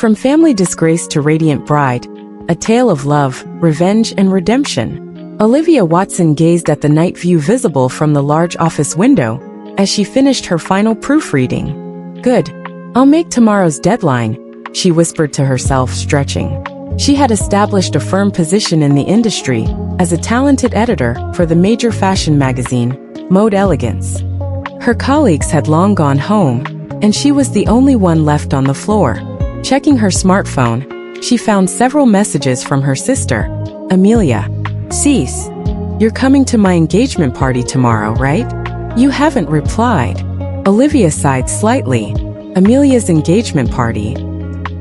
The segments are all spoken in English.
From family disgrace to radiant bride, a tale of love, revenge, and redemption. Olivia Watson gazed at the night view visible from the large office window as she finished her final proofreading. Good. I'll make tomorrow's deadline, she whispered to herself, stretching. She had established a firm position in the industry as a talented editor for the major fashion magazine, Mode Elegance. Her colleagues had long gone home, and she was the only one left on the floor. Checking her smartphone, she found several messages from her sister, Amelia. Cease. You're coming to my engagement party tomorrow, right? You haven't replied. Olivia sighed slightly. Amelia's engagement party.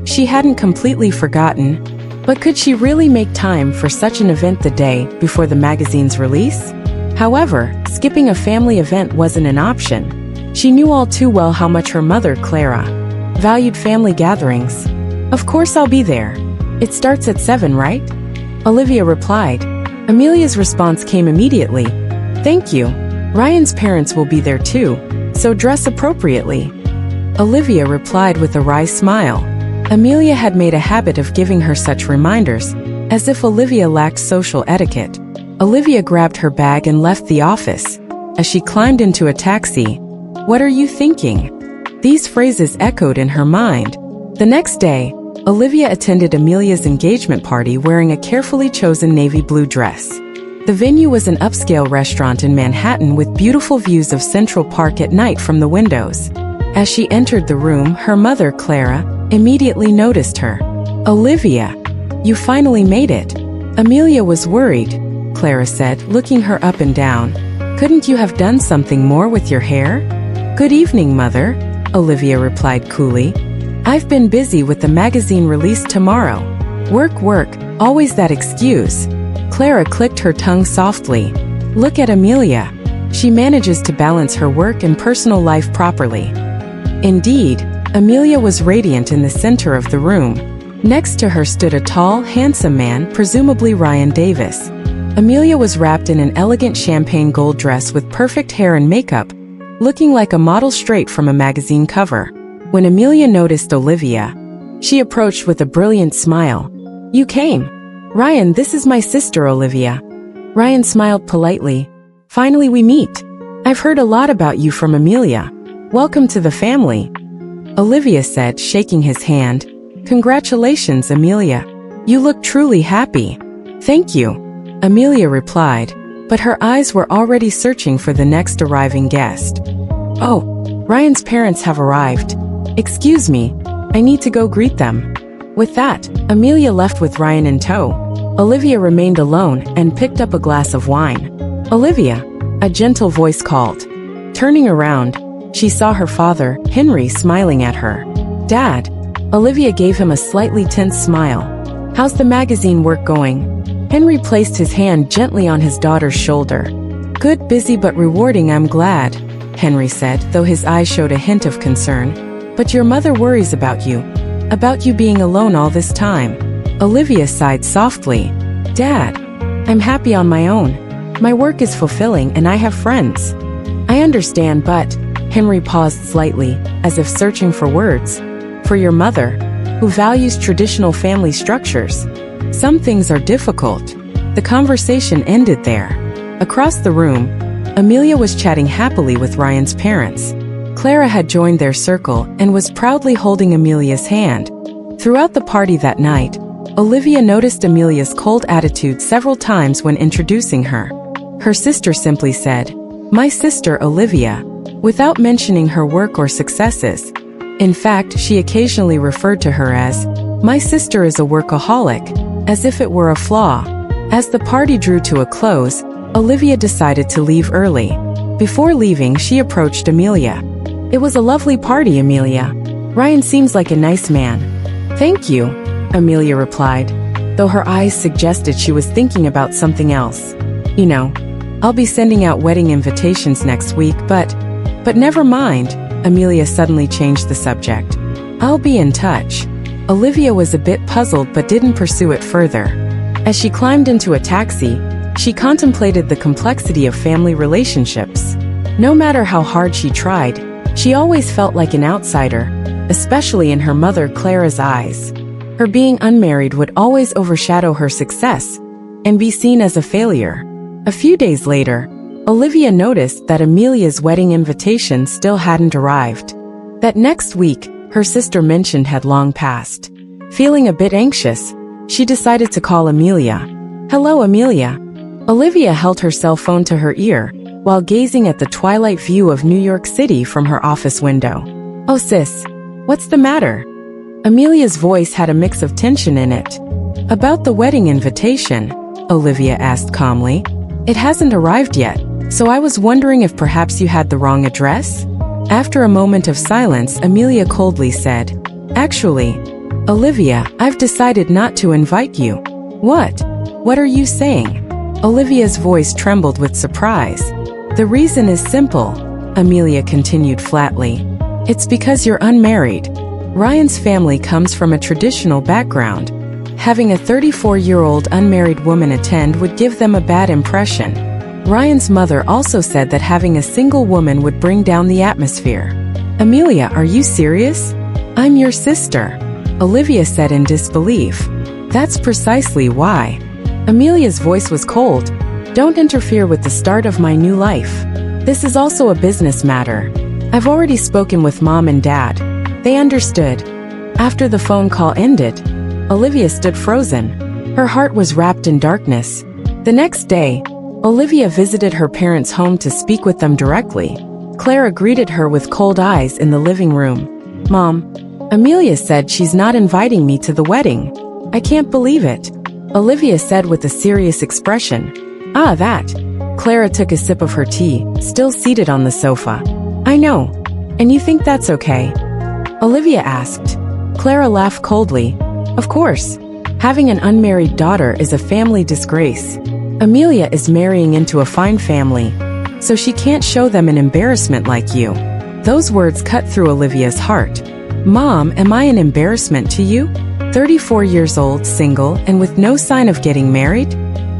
She hadn't completely forgotten, but could she really make time for such an event the day before the magazine's release? However, skipping a family event wasn't an option. She knew all too well how much her mother, Clara, valued family gatherings. Of course I'll be there. It starts at 7, right? Olivia replied. Amelia's response came immediately. Thank you. Ryan's parents will be there too, so dress appropriately. Olivia replied with a wry smile. Amelia had made a habit of giving her such reminders, as if Olivia lacked social etiquette. Olivia grabbed her bag and left the office. As she climbed into a taxi, "What are you thinking?" These phrases echoed in her mind. The next day, Olivia attended Amelia's engagement party wearing a carefully chosen navy blue dress. The venue was an upscale restaurant in Manhattan with beautiful views of Central Park at night from the windows. As she entered the room, her mother, Clara, immediately noticed her. Olivia, you finally made it. Amelia was worried, Clara said, looking her up and down. Couldn't you have done something more with your hair? Good evening, Mother, Olivia replied coolly. I've been busy with the magazine release tomorrow. Work, always that excuse. Clara clicked her tongue softly. Look at Amelia. She manages to balance her work and personal life properly. Indeed, Amelia was radiant in the center of the room. Next to her stood a tall, handsome man, presumably Ryan Davis. Amelia was wrapped in an elegant champagne gold dress with perfect hair and makeup, looking like a model straight from a magazine cover. When Amelia noticed Olivia, she approached with a brilliant smile. You came. Ryan, this is my sister Olivia. Ryan smiled politely. Finally we meet. I've heard a lot about you from Amelia. Welcome to the family. Olivia said, shaking his hand. Congratulations, Amelia. You look truly happy. Thank you, Amelia replied, but her eyes were already searching for the next arriving guest. Oh, Ryan's parents have arrived. Excuse me, I need to go greet them. With that, Amelia left with Ryan in tow. Olivia remained alone and picked up a glass of wine. Olivia, a gentle voice called. Turning around, she saw her father, Henry, smiling at her. Dad. Olivia gave him a slightly tense smile. How's the magazine work going? Henry placed his hand gently on his daughter's shoulder. Good, busy but rewarding, I'm glad, Henry said, though his eyes showed a hint of concern. But your mother worries about you being alone all this time. Olivia sighed softly. Dad, I'm happy on my own. My work is fulfilling and I have friends. I understand, but... Henry paused slightly, as if searching for words. For your mother, who values traditional family structures. Some things are difficult. The conversation ended there. Across the room, Amelia was chatting happily with Ryan's parents. Clara had joined their circle and was proudly holding Amelia's hand. Throughout the party that night, Olivia noticed Amelia's cold attitude several times when introducing her. Her sister simply said, "My sister Olivia," without mentioning her work or successes. In fact, she occasionally referred to her as, "My sister is a workaholic," as if it were a flaw. As the party drew to a close, Olivia decided to leave early. Before leaving, she approached Amelia. It was a lovely party, Amelia. Ryan seems like a nice man. Thank you, Amelia replied, though her eyes suggested she was thinking about something else. You know, I'll be sending out wedding invitations next week, but never mind, Amelia suddenly changed the subject. I'll be in touch. Olivia was a bit puzzled but didn't pursue it further. As she climbed into a taxi, she contemplated the complexity of family relationships. No matter how hard she tried, she always felt like an outsider, especially in her mother Clara's eyes. Her being unmarried would always overshadow her success and be seen as a failure. A few days later, Olivia noticed that Amelia's wedding invitation still hadn't arrived. That next week, her sister mentioned had long passed. Feeling a bit anxious, she decided to call Amelia. "Hello, Amelia." Olivia held her cell phone to her ear while gazing at the twilight view of New York City from her office window. "Oh sis, what's the matter?" Amelia's voice had a mix of tension in it. "About the wedding invitation," Olivia asked calmly. "It hasn't arrived yet, so I was wondering if perhaps you had the wrong address?" After a moment of silence, Amelia coldly said, "Actually, Olivia, I've decided not to invite you." "What? What are you saying?" Olivia's voice trembled with surprise. "The reason is simple," Amelia continued flatly. "It's because you're unmarried. Ryan's family comes from a traditional background. Having a 34-year-old unmarried woman attend would give them a bad impression. Ryan's mother also said that having a single woman would bring down the atmosphere." "Amelia, are you serious?" "I'm your sister," Olivia said in disbelief. "That's precisely why." Amelia's voice was cold. "Don't interfere with the start of my new life. This is also a business matter. I've already spoken with Mom and Dad. They understood." After the phone call ended, Olivia stood frozen. Her heart was wrapped in darkness. The next day, Olivia visited her parents' home to speak with them directly. Clara greeted her with cold eyes in the living room. "Mom, Amelia said she's not inviting me to the wedding. I can't believe it," Olivia said with a serious expression. "Ah, that." Clara took a sip of her tea, still seated on the sofa. "I know. And you think that's okay?" Olivia asked. Clara laughed coldly. "Of course. Having an unmarried daughter is a family disgrace. Amelia is marrying into a fine family, so she can't show them an embarrassment like you." Those words cut through Olivia's heart. "Mom, am I an embarrassment to you? 34 years old, single, and with no sign of getting married?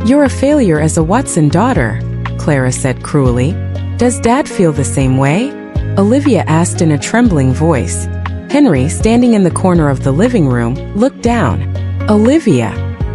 You're a failure as a Watson daughter," Clara said cruelly. "Does Dad feel the same way?" Olivia asked in a trembling voice. Henry, standing in the corner of the living room, looked down. "Olivia,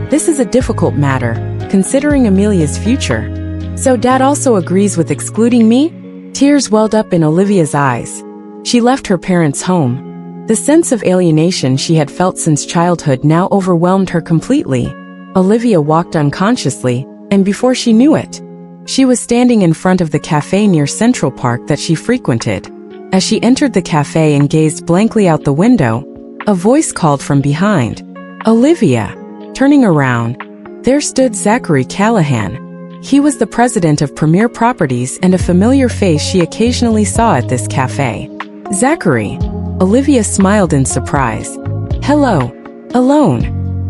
this is a difficult matter, considering Amelia's future. So Dad also agrees with excluding me?" Tears welled up in Olivia's eyes. She left her parents' home. The sense of alienation she had felt since childhood now overwhelmed her completely. Olivia walked unconsciously, and before she knew it, she was standing in front of the cafe near Central Park that she frequented. As she entered the cafe and gazed blankly out the window, a voice called from behind, "Olivia." Turning around, there stood Zachary Callahan. He was the president of Premier Properties and a familiar face she occasionally saw at this cafe. "Zachary." Olivia smiled in surprise. "Hello. Alone?"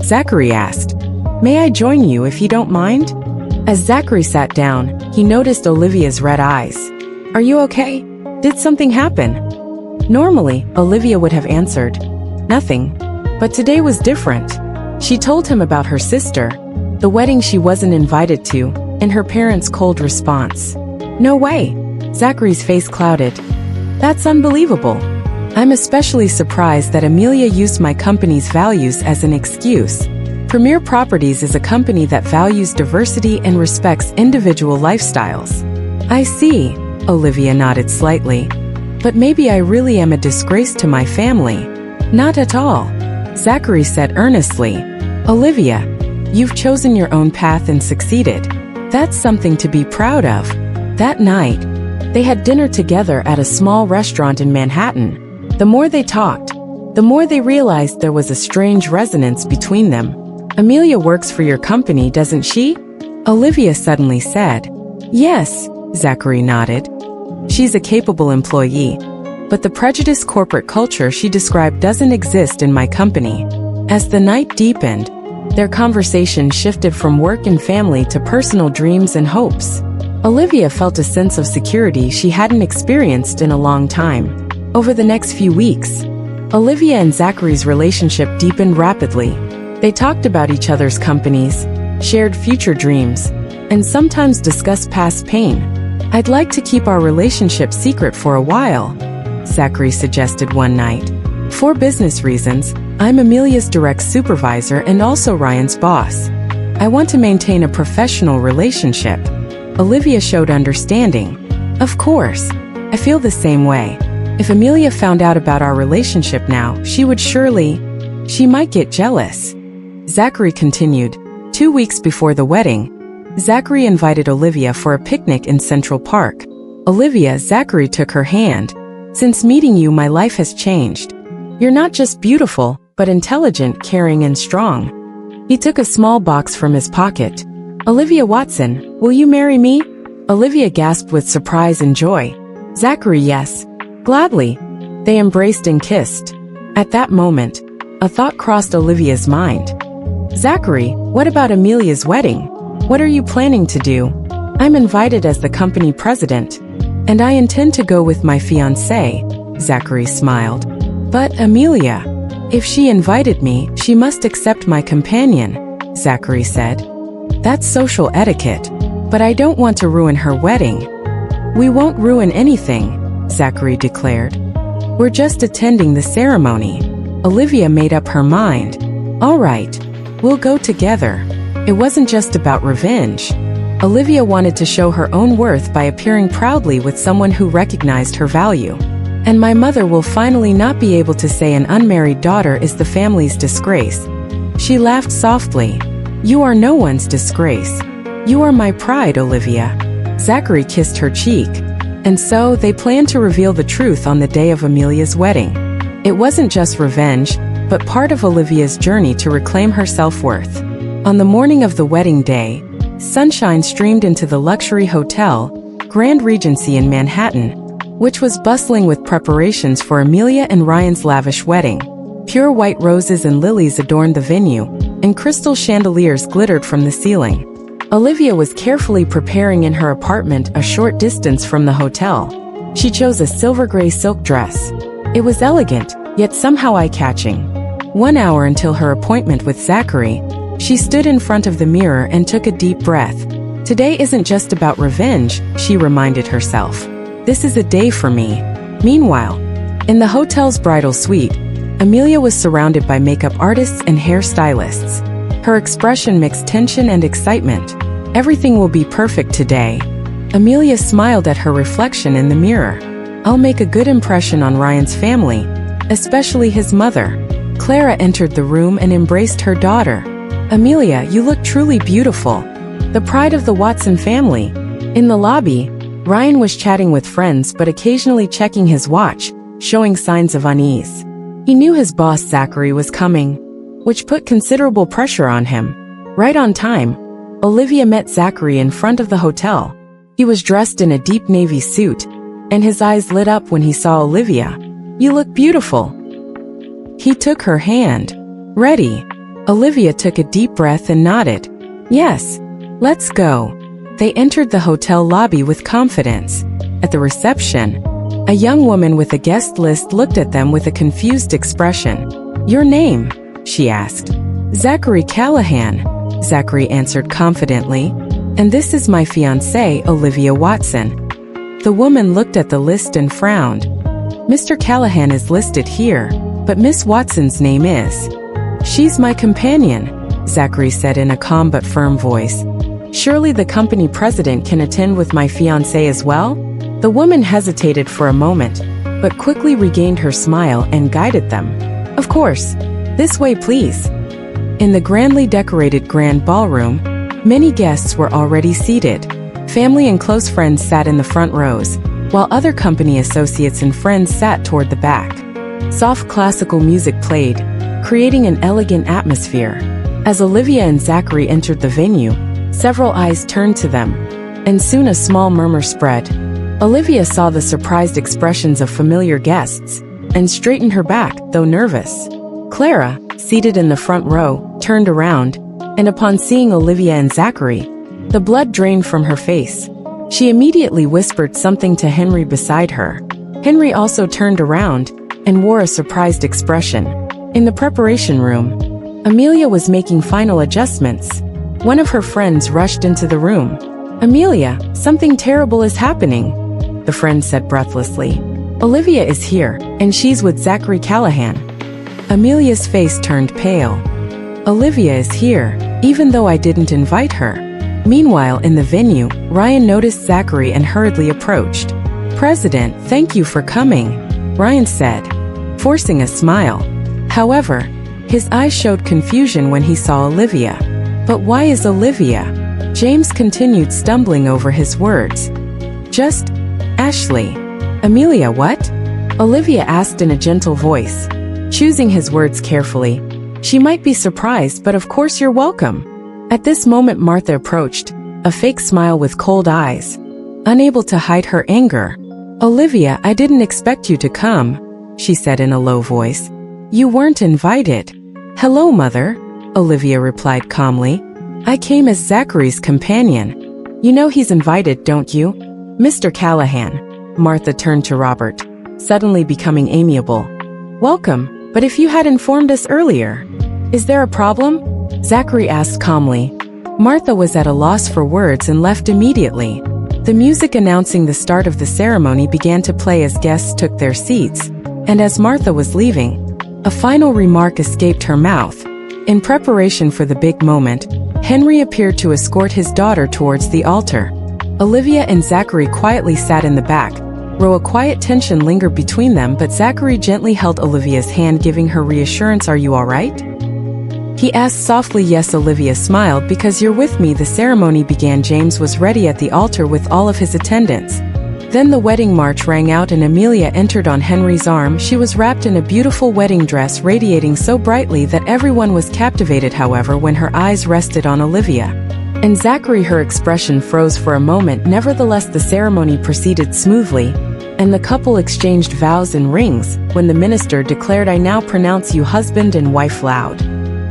Zachary asked. "May I join you if you don't mind?" As Zachary sat down, he noticed Olivia's red eyes. "Are you okay? Did something happen?" Normally, Olivia would have answered, "Nothing." But today was different. She told him about her sister, the wedding she wasn't invited to, and her parents' cold response. "No way." Zachary's face clouded. "That's unbelievable. I'm especially surprised that Amelia used my company's values as an excuse. Premier Properties is a company that values diversity and respects individual lifestyles." "I see," Olivia nodded slightly. "But maybe I really am a disgrace to my family." "Not at all," Zachary said earnestly. "Olivia, you've chosen your own path and succeeded. That's something to be proud of." That night, they had dinner together at a small restaurant in Manhattan. The more they talked, the more they realized there was a strange resonance between them. "Amelia works for your company, doesn't she?" Olivia suddenly said. "Yes," Zachary nodded. "She's a capable employee. But the prejudiced corporate culture she described doesn't exist in my company." As the night deepened, their conversation shifted from work and family to personal dreams and hopes. Olivia felt a sense of security she hadn't experienced in a long time. Over the next few weeks, Olivia and Zachary's relationship deepened rapidly. They talked about each other's companies, shared future dreams, and sometimes discussed past pain. "I'd like to keep our relationship secret for a while," Zachary suggested one night. For business reasons, I'm Amelia's direct supervisor and also Ryan's boss. I want to maintain a professional relationship. Olivia showed understanding. Of course. I feel the same way. If Amelia found out about our relationship now, she might get jealous. Zachary continued. 2 weeks before the wedding, Zachary invited Olivia for a picnic in Central Park. Olivia, Zachary took her hand. Since meeting you, my life has changed. You're not just beautiful, but intelligent, caring, and strong. He took a small box from his pocket. Olivia Watson, will you marry me? Olivia gasped with surprise and joy. Zachary, yes. Gladly. They embraced and kissed. At that moment, a thought crossed Olivia's mind. Zachary, what about Amelia's wedding? What are you planning to do? I'm invited as the company president, and I intend to go with my fiancé, Zachary smiled. But Amelia, if she invited me, she must accept my companion, Zachary said. That's social etiquette, but I don't want to ruin her wedding. We won't ruin anything, Zachary declared. We're just attending the ceremony. Olivia made up her mind. All right, we'll go together. It wasn't just about revenge. Olivia wanted to show her own worth by appearing proudly with someone who recognized her value. And my mother will finally not be able to say an unmarried daughter is the family's disgrace. She laughed softly. You are no one's disgrace. You are my pride, Olivia. Zachary kissed her cheek. And so, they planned to reveal the truth on the day of Amelia's wedding. It wasn't just revenge, but part of Olivia's journey to reclaim her self-worth. On the morning of the wedding day, sunshine streamed into the luxury hotel, Grand Regency in Manhattan, which was bustling with preparations for Amelia and Ryan's lavish wedding. Pure white roses and lilies adorned the venue, and crystal chandeliers glittered from the ceiling. Olivia was carefully preparing in her apartment a short distance from the hotel. She chose a silver gray silk dress. It was elegant, yet somehow eye-catching. 1 hour until her appointment with Zachary, she stood in front of the mirror and took a deep breath. Today isn't just about revenge, she reminded herself. This is a day for me. Meanwhile, in the hotel's bridal suite, Amelia was surrounded by makeup artists and hairstylists. Her expression mixed tension and excitement. Everything will be perfect today. Amelia smiled at her reflection in the mirror. I'll make a good impression on Ryan's family, especially his mother. Clara entered the room and embraced her daughter. Amelia, you look truly beautiful. The pride of the Watson family. In the lobby, Ryan was chatting with friends but occasionally checking his watch, showing signs of unease. He knew his boss Zachary was coming, which put considerable pressure on him. Right on time, Olivia met Zachary in front of the hotel. He was dressed in a deep navy suit, and his eyes lit up when he saw Olivia. You look beautiful. He took her hand. Ready? Olivia took a deep breath and nodded. Yes, let's go. They entered the hotel lobby with confidence. At the reception, a young woman with a guest list looked at them with a confused expression. Your name? She asked. Zachary Callahan, Zachary answered confidently. And this is my fiancée, Olivia Watson. The woman looked at the list and frowned. Mr. Callahan is listed here, but Miss Watson's name is. She's my companion, Zachary said in a calm but firm voice. Surely the company president can attend with my fiancé as well? The woman hesitated for a moment, but quickly regained her smile and guided them. Of course. This way, please. In the grandly decorated grand ballroom, many guests were already seated. Family and close friends sat in the front rows, while other company associates and friends sat toward the back. Soft classical music played, creating an elegant atmosphere. As Olivia and Zachary entered the venue, several eyes turned to them, and soon a small murmur spread. Olivia saw the surprised expressions of familiar guests, and straightened her back, though nervous. Clara, seated in the front row, turned around, and upon seeing Olivia and Zachary, the blood drained from her face. She immediately whispered something to Henry beside her. Henry also turned around, and wore a surprised expression. In the preparation room, Amelia was making final adjustments. One of her friends rushed into the room. Amelia, something terrible is happening, the friend said breathlessly. Olivia is here, and she's with Zachary Callahan. Amelia's face turned pale. Olivia is here, even though I didn't invite her. Meanwhile, in the venue, Ryan noticed Zachary and hurriedly approached. President, thank you for coming, Ryan said, forcing a smile. However, his eyes showed confusion when he saw Olivia. But why is Olivia? James continued, stumbling over his words. Just Ashley. Amelia, what? Olivia asked in a gentle voice, choosing his words carefully. She might be surprised, but of course you're welcome. At this moment Martha approached, a fake smile with cold eyes, unable to hide her anger. Olivia, I didn't expect you to come, she said in a low voice. You weren't invited. Hello, Mother, Olivia replied calmly. I came as Zachary's companion. You know he's invited, don't you? Mr. Callahan. Martha turned to Robert, suddenly becoming amiable. Welcome, but if you had informed us earlier. Is there a problem? Zachary asked calmly. Martha was at a loss for words and left immediately. The music announcing the start of the ceremony began to play as guests took their seats, and as Martha was leaving, a final remark escaped her mouth. In preparation for the big moment, Henry appeared to escort his daughter towards the altar. Olivia and Zachary quietly sat in the back row. A quiet tension lingered between them, but Zachary gently held Olivia's hand, giving her reassurance. Are you all right? He asked softly. Yes, Olivia smiled. Because you're with me. The ceremony began. James was ready at the altar with all of his attendants. Then the wedding march rang out and Amelia entered on Henry's arm. She was wrapped in a beautiful wedding dress, radiating so brightly that everyone was captivated. However, when her eyes rested on Olivia and Zachary, her expression froze for a moment. Nevertheless, the ceremony proceeded smoothly, and the couple exchanged vows and rings. When the minister declared, I now pronounce you husband and wife, loud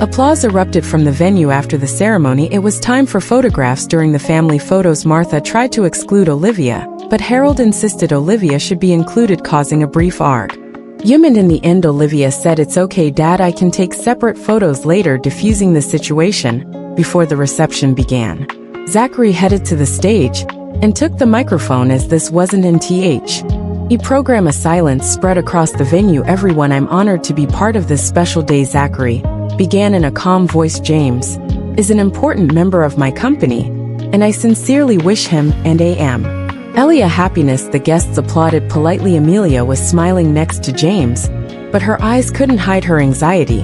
applause erupted from the venue. After the ceremony, it was time for photographs. During the family photos, Martha tried to exclude Olivia, but Harold insisted Olivia should be included, causing a brief argument. In the end, Olivia said, it's okay, Dad, I can take separate photos later, diffusing the situation. Before the reception began, Zachary headed to the stage and took the microphone. As this wasn't in the program, a silence spread across the venue. Everyone, I'm honored to be part of this special day, Zachary began in a calm voice. James is an important member of my company, and I sincerely wish him and Amelia happiness. The guests applauded politely. Amelia was smiling next to James, but her eyes couldn't hide her anxiety.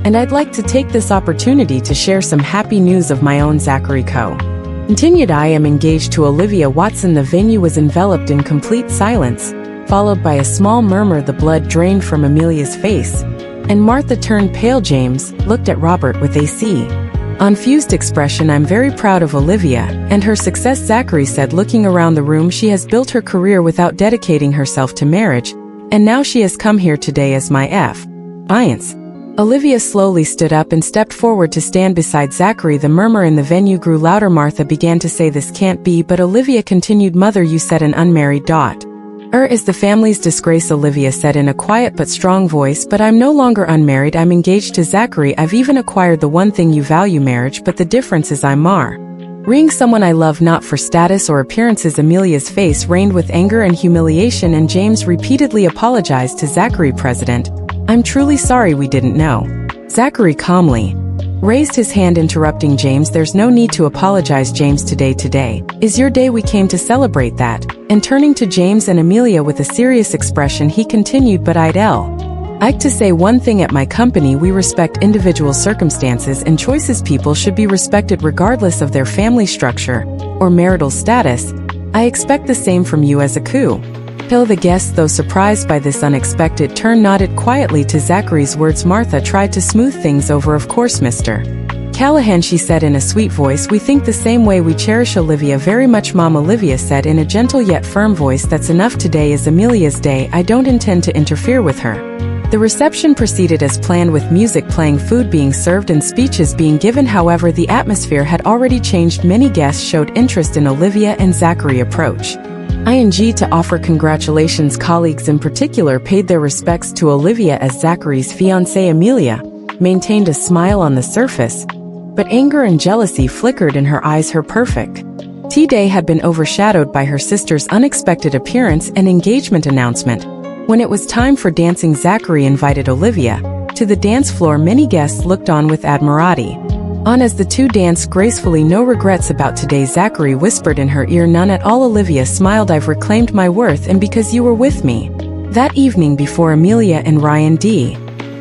And I'd like to take this opportunity to share some happy news of my own. Zachary continued, I am engaged to Olivia Watson. The venue was enveloped in complete silence, followed by a small murmur. The blood drained from Amelia's face, and Martha turned pale. James looked at Robert with a confused expression. I'm very proud of Olivia and her success, Zachary said, looking around the room. She has built her career without dedicating herself to marriage, and now she has come here today as my fiance. Olivia slowly stood up and stepped forward to stand beside Zachary. The murmur in the venue grew louder. Martha began to say, this can't be, but Olivia continued, Mother, you said an unmarried daughter is the family's disgrace. Olivia said in a quiet but strong voice, but I'm no longer unmarried. I'm engaged to Zachary. I've even acquired the one thing you value, marriage, but the difference is I'm marrying someone I love, not for status or appearances. Amelia's face rained with anger and humiliation, and James repeatedly apologized to Zachary. President, I'm truly sorry, we didn't know. Zachary calmly raised his hand, interrupting James. There's no need to apologize, James. Today is your day. We came to celebrate that. And turning to James and Amelia with a serious expression, he continued, but I'd like to say one thing. At my company, we respect individual circumstances and choices. People should be respected regardless of their family structure or marital status. I expect the same from you as a coup. The guests, though surprised by this unexpected turn, nodded quietly to Zachary's words. Martha tried to smooth things over. Of course, Mr. Callahan, she said in a sweet voice, we think the same way. We cherish Olivia very much, Mom. Olivia said in a gentle yet firm voice, that's enough. Today is Amelia's day. I don't intend to interfere with her. The reception proceeded as planned, with music playing, food being served, and speeches being given. However, the atmosphere had already changed. Many guests showed interest in Olivia and Zachary approach to offer congratulations. Colleagues in particular paid their respects to Olivia as Zachary's fiancée. Amelia maintained a smile on the surface, but anger and jealousy flickered in her eyes. Her perfect tea day had been overshadowed by her sister's unexpected appearance and engagement announcement. When it was time for dancing, Zachary invited Olivia to the dance floor. Many guests looked on with admiration. As the two danced gracefully. "No regrets about today," Zachary whispered in her ear. "None at all," Olivia smiled. "I've reclaimed my worth, and because you were with me." That evening, before Amelia and Ryan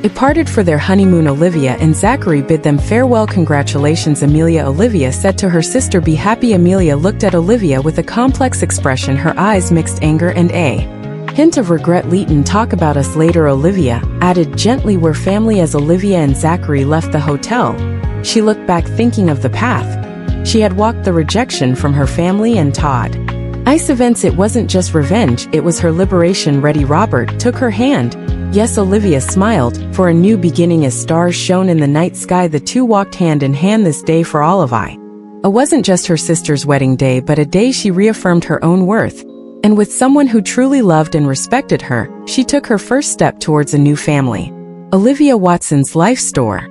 departed for their honeymoon, Olivia and Zachary bid them farewell. "Congratulations, Amelia," Olivia said to her sister. "Be happy." Amelia looked at Olivia with a complex expression, her eyes mixed anger and a hint of regret. "Leighton, talk about us later," Olivia added gently. "We're family." As Olivia and Zachary left the hotel, she looked back, thinking of the path she had walked, the rejection from her family and Todd. Ice events. It wasn't just revenge, it was her liberation. "Ready?" Robert took her hand. "Yes," Olivia smiled. "For a new beginning." As stars shone in the night sky, the two walked hand in hand. This day for Olivia, it wasn't just her sister's wedding day, but a day she reaffirmed her own worth. And with someone who truly loved and respected her, she took her first step towards a new family. Olivia Watson's life story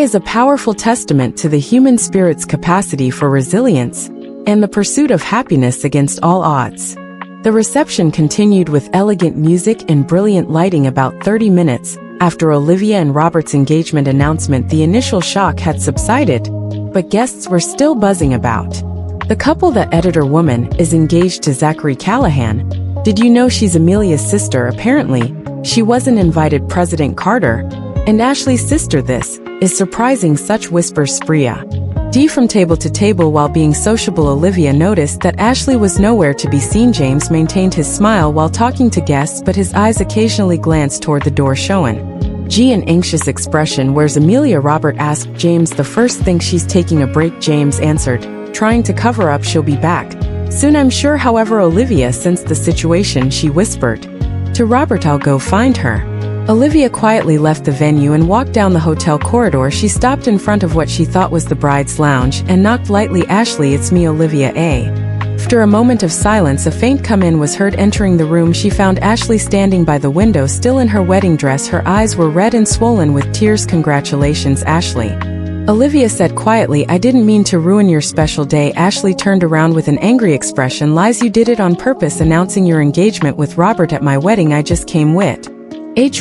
is a powerful testament to the human spirit's capacity for resilience and the pursuit of happiness against all odds. The reception continued with elegant music and brilliant lighting. About 30 minutes after Olivia and Robert's engagement announcement, the initial shock had subsided, but guests were still buzzing about the couple. "The editor woman is engaged to Zachary Callahan. Did you know she's Amelia's sister?" Apparently, she wasn't invited. President Carter and Ashley's sister. "This is surprising," such whispers spread from table to table. While being sociable, Olivia noticed that Ashley was nowhere to be seen. James maintained his smile while talking to guests, but his eyes occasionally glanced toward the door, showing an anxious expression. "Where's Amelia?" Robert asked James. "The first thing, she's taking a break," James answered, trying to cover up. "She'll be back soon, I'm sure." However, Olivia sensed the situation. She whispered to Robert, "I'll go find her." Olivia quietly left the venue and walked down the hotel corridor. She stopped in front of what she thought was the bride's lounge and knocked lightly. "Ashley, it's me, Olivia." After a moment of silence, a faint come-in was heard. Entering the room, she found Ashley standing by the window, still in her wedding dress. Her eyes were red and swollen with tears. "Congratulations, Ashley," Olivia said quietly. "I didn't mean to ruin your special day." Ashley turned around with an angry expression. "Lies, you did it on purpose, announcing your engagement with Robert at my wedding. I just came with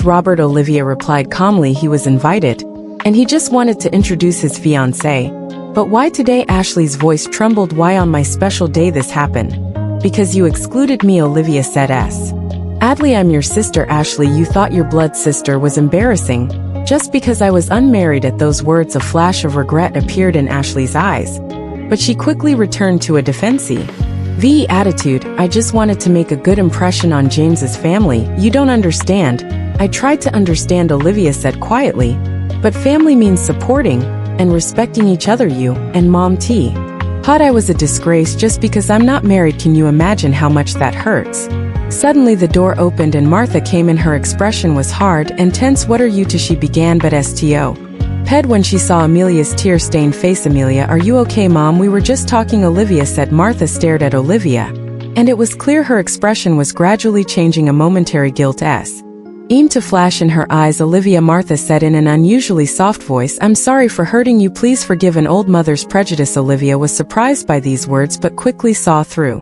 Robert," Olivia replied calmly. "He was invited, and he just wanted to introduce his fiancée." "But why today?" Ashley's voice trembled. "Why on my special day this happened?" "Because you excluded me," Olivia said. "Adley, I'm your sister." "Ashley, you thought your blood sister was embarrassing just because I was unmarried." At those words, a flash of regret appeared in Ashley's eyes, but she quickly returned to a defensive attitude. "I just wanted to make a good impression on James's family. You don't understand." "I tried to understand," Olivia said quietly, "but family means supporting and respecting each other. You and Mom thought I was a disgrace just because I'm not married. Can you imagine how much that hurts?" Suddenly the door opened and Martha came in. Her expression was hard and tense. "What are you to?" she began, but Ped when she saw Amelia's tear-stained face. "Amelia, are you okay?" "Mom, we were just talking," Olivia said. Martha stared at Olivia, and it was clear her expression was gradually changing. A momentary guilt seemed to flash in her eyes. "Olivia," Martha said in an unusually soft voice, "I'm sorry for hurting you. Please forgive an old mother's prejudice." Olivia was surprised by these words but quickly saw through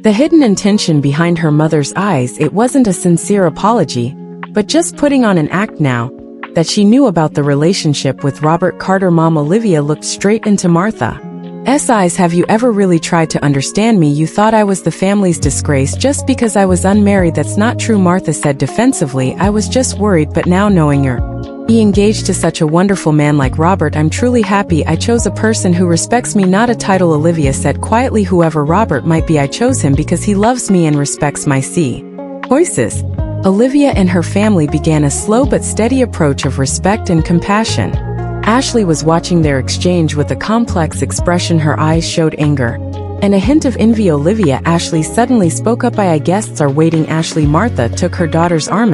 the hidden intention behind her mother's eyes. It wasn't a sincere apology, but just putting on an act now that she knew about the relationship with Robert Carter. "Mom," Olivia looked straight into Martha's eyes, "have you ever really tried to understand me? You thought I was the family's disgrace just because I was unmarried." "That's not true," Martha said defensively. "I was just worried, but now knowing you're engaged to such a wonderful man like Robert, I'm truly happy. I chose a person who respects me, not a title," Olivia said quietly. "Whoever Robert might be, I chose him because he loves me and respects my choices." Olivia and her family began a slow but steady approach of respect and compassion. Ashley was watching their exchange with a complex expression. Her eyes showed anger and a hint of envy. "Olivia," Ashley suddenly spoke up, "I guests are waiting." "Ashley," Martha took her daughter's arm.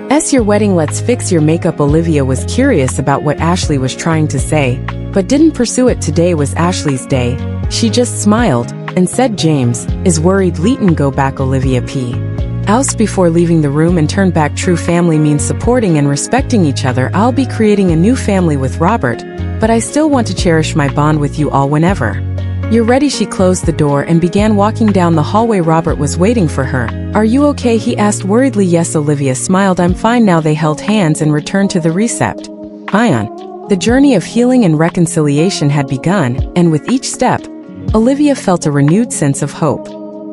"It's your wedding, let's fix your makeup." Olivia was curious about what Ashley was trying to say, but didn't pursue it. Today was Ashley's day. She just smiled and said, "James is worried." "Leighton, go back," Olivia House before leaving the room and turned back. "True family means supporting and respecting each other. I'll be creating a new family with Robert, but I still want to cherish my bond with you all. Whenever "You're ready." She closed the door and began walking down the hallway. Robert was waiting for her. "Are you okay?" he asked worriedly. "Yes," Olivia smiled. "I'm fine now." They held hands and returned to the recept. Ion. The journey of healing and reconciliation had begun, and with each step, Olivia felt a renewed sense of hope.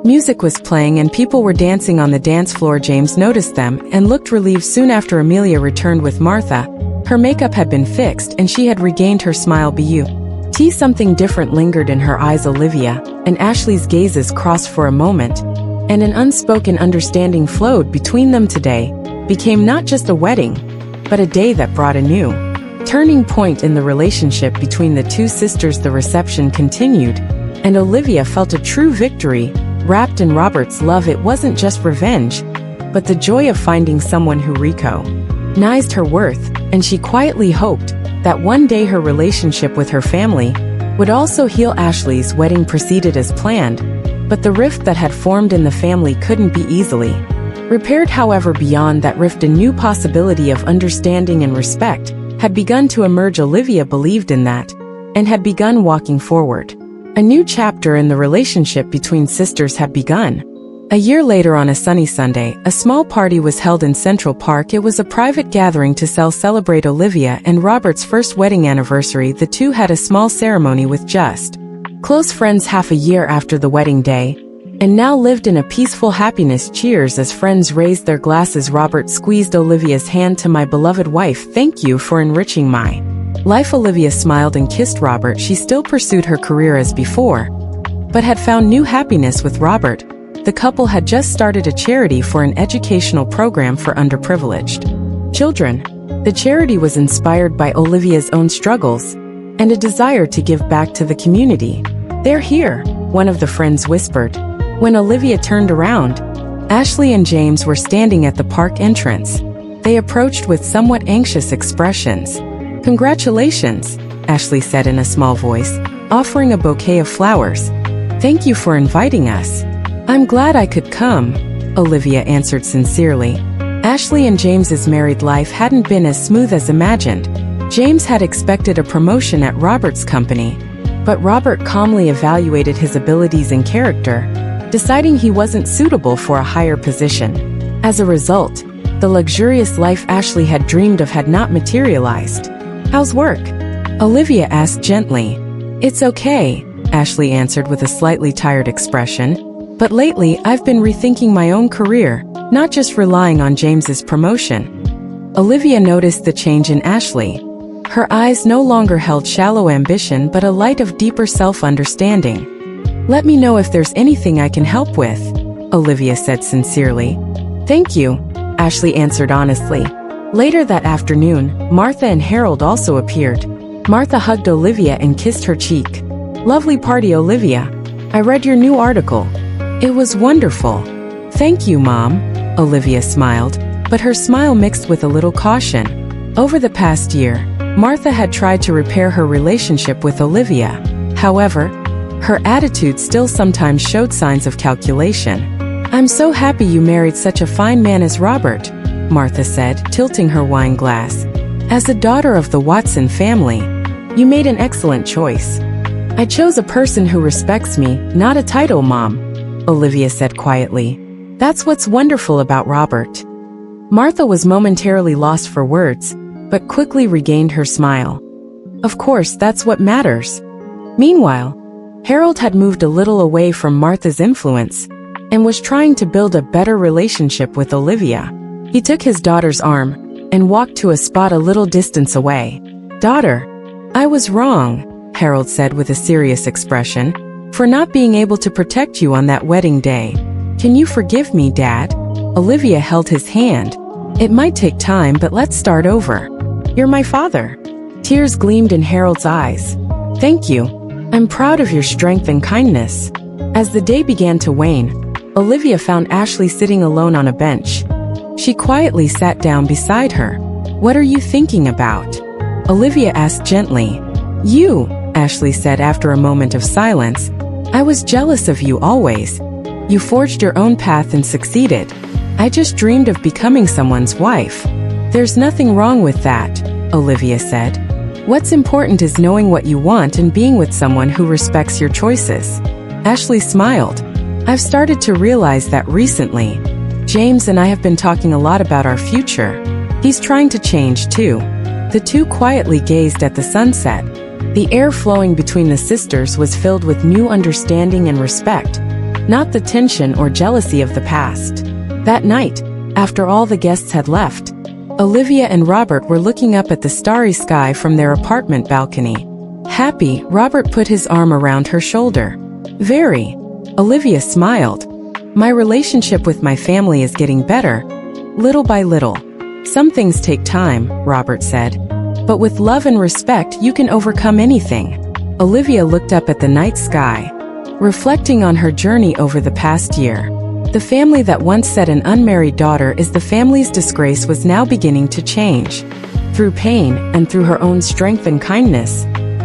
Music was playing and people were dancing on the dance floor. James noticed them and looked relieved. Soon after, Amelia returned with Martha. Her makeup had been fixed and she had regained her smile. Something different lingered in her eyes. Olivia and Ashley's gazes crossed for a moment, and an unspoken understanding flowed between them. Today became not just a wedding, but a day that brought a new turning point in the relationship between the two sisters. The reception continued, and Olivia felt a true victory wrapped in Robert's love. It wasn't just revenge, but the joy of finding someone who recognized her worth, and she quietly hoped that one day her relationship with her family would also heal. Ashley's wedding proceeded as planned, but the rift that had formed in the family couldn't be easily repaired. However, beyond that rift, a new possibility of understanding and respect had begun to emerge. Olivia believed in that and had begun walking forward. A new chapter in the relationship between sisters had begun. A year later, on a sunny Sunday, a small party was held in Central Park. It was a private gathering to celebrate Olivia and Robert's first wedding anniversary. The two had a small ceremony with just close friends half a year after the wedding day, and now lived in a peaceful happiness. Cheers as friends raised their glasses. Robert squeezed Olivia's hand. "To my beloved wife, thank you for enriching my life." Olivia smiled and kissed Robert. She still pursued her career as before, but had found new happiness with Robert. The couple had just started a charity for an educational program for underprivileged children. The charity was inspired by Olivia's own struggles and a desire to give back to the community. "They're here," one of the friends whispered. When Olivia turned around, Ashley and James were standing at the park entrance. They approached with somewhat anxious expressions. "Congratulations," Ashley said in a small voice, offering a bouquet of flowers. "Thank you for inviting us." "I'm glad I could come," Olivia answered sincerely. Ashley and James's married life hadn't been as smooth as imagined. James had expected a promotion at Robert's company, but Robert calmly evaluated his abilities and character, deciding he wasn't suitable for a higher position. As a result, the luxurious life Ashley had dreamed of had not materialized. "How's work?" Olivia asked gently. "It's okay," Ashley answered with a slightly tired expression. "But lately, I've been rethinking my own career, not just relying on James's promotion." Olivia noticed the change in Ashley. Her eyes no longer held shallow ambition but a light of deeper self-understanding. "Let me know if there's anything I can help with," Olivia said sincerely. "Thank you," Ashley answered honestly. Later that afternoon, Martha and Harold also appeared. Martha hugged Olivia and kissed her cheek. "Lovely party, Olivia. I read your new article. It was wonderful." "Thank you, Mom," Olivia smiled, but her smile mixed with a little caution. Over the past year, Martha had tried to repair her relationship with Olivia. However, her attitude still sometimes showed signs of calculation. "I'm so happy you married such a fine man as Robert," Martha said, tilting her wine glass. "As a daughter of the Watson family, you made an excellent choice." "I chose a person who respects me, not a title, Mom," Olivia said quietly. "That's what's wonderful about Robert." Martha was momentarily lost for words, but quickly regained her smile. "Of course, that's what matters." Meanwhile, Harold had moved a little away from Martha's influence and was trying to build a better relationship with Olivia. He took his daughter's arm and walked to a spot a little distance away. "Daughter, I was wrong," Harold said with a serious expression, "for not being able to protect you on that wedding day. Can you forgive me, Dad?" Olivia held his hand. "It might take time, but let's start over. You're my father." Tears gleamed in Harold's eyes. "Thank you. I'm proud of your strength and kindness." As the day began to wane, Olivia found Ashley sitting alone on a bench. She quietly sat down beside her. "What are you thinking about?" Olivia asked gently. "You," Ashley said after a moment of silence. "I was jealous of you always. You forged your own path and succeeded. I just dreamed of becoming someone's wife." "There's nothing wrong with that," Olivia said. What's important is knowing what you want and being with someone who respects your choices. Ashley smiled. I've started to realize that recently. James and I have been talking a lot about our future. He's trying to change too. The two quietly gazed at the sunset. The air flowing between the sisters was filled with new understanding and respect, not the tension or jealousy of the past. That night, after all the guests had left, Olivia and Robert were looking up at the starry sky from their apartment balcony. Happy, Robert put his arm around her shoulder. Very. Olivia smiled. My relationship with my family is getting better, little by little. Some things take time, Robert said. But with love and respect, you can overcome anything. Olivia looked up at the night sky, reflecting on her journey over the past year. The family that once said an unmarried daughter is the family's disgrace was now beginning to change. Through pain and through her own strength and kindness,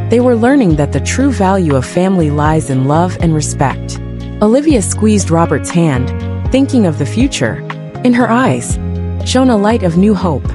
they were learning that the true value of family lies in love and respect. Olivia squeezed Robert's hand, thinking of the future. In her eyes shone a light of new hope.